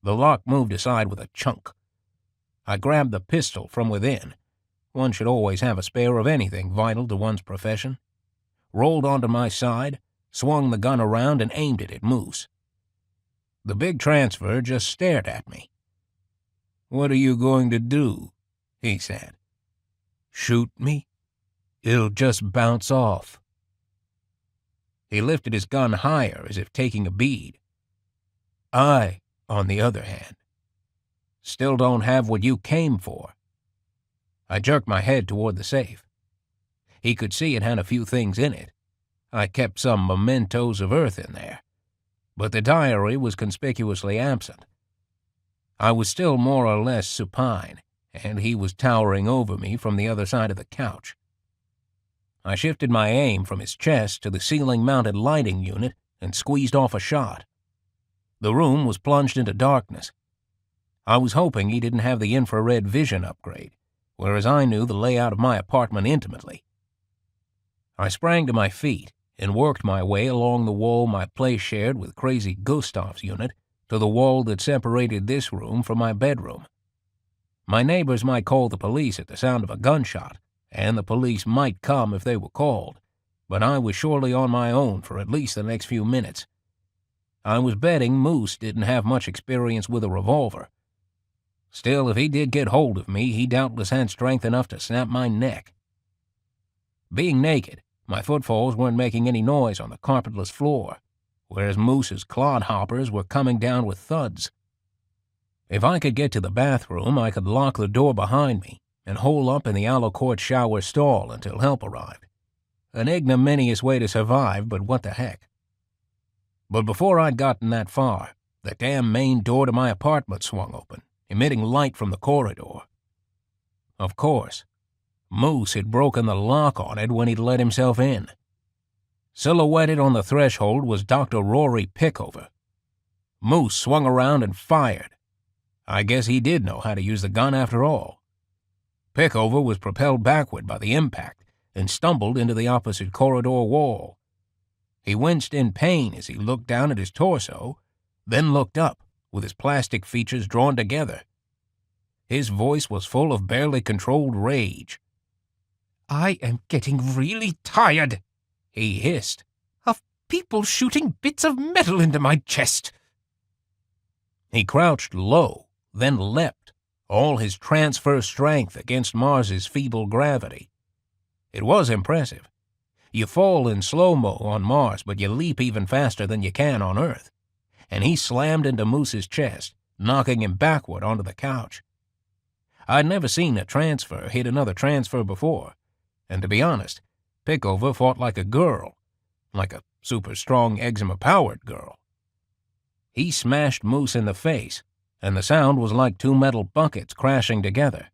The lock moved aside with a chunk. I grabbed the pistol from within. One should always have a spare of anything vital to one's profession. Rolled onto my side, swung the gun around, and aimed it at Moose. The big transfer just stared at me. "What are you going to do?" he said. "Shoot me? It'll just bounce off." He lifted his gun higher as if taking a bead. I, on the other hand, still don't have what you came for. I jerked my head toward the safe. He could see it had a few things in it. I kept some mementos of Earth in there, but the diary was conspicuously absent. I was still more or less supine, and he was towering over me from the other side of the couch. I shifted my aim from his chest to the ceiling-mounted lighting unit and squeezed off a shot. The room was plunged into darkness. I was hoping he didn't have the infrared vision upgrade, whereas I knew the layout of my apartment intimately. I sprang to my feet and worked my way along the wall my place shared with Crazy Gustav's unit to the wall that separated this room from my bedroom. My neighbors might call the police at the sound of a gunshot, and the police might come if they were called, but I was surely on my own for at least the next few minutes. I was betting Moose didn't have much experience with a revolver. Still, if he did get hold of me, he doubtless had strength enough to snap my neck. Being naked, my footfalls weren't making any noise on the carpetless floor, whereas Moose's clodhoppers were coming down with thuds. If I could get to the bathroom, I could lock the door behind me and hole up in the Alucort shower stall until help arrived. An ignominious way to survive, but what the heck. But before I'd gotten that far, the damn main door to my apartment swung open, emitting light from the corridor. Of course, Moose had broken the lock on it when he'd let himself in. Silhouetted on the threshold was Dr. Rory Pickover. Moose swung around and fired. I guess he did know how to use the gun after all. Pickover was propelled backward by the impact and stumbled into the opposite corridor wall. He winced in pain as he looked down at his torso, then looked up with his plastic features drawn together. His voice was full of barely controlled rage. "I am getting really tired," he hissed, "of people shooting bits of metal into my chest." He crouched low, then leapt, all his transfer strength against Mars's feeble gravity. It was impressive. You fall in slow-mo on Mars, but you leap even faster than you can on Earth. And he slammed into Moose's chest, knocking him backward onto the couch. I'd never seen a transfer hit another transfer before, and to be honest, Pickover fought like a girl, like a super-strong eczema-powered girl. He smashed Moose in the face, and the sound was like two metal buckets crashing together.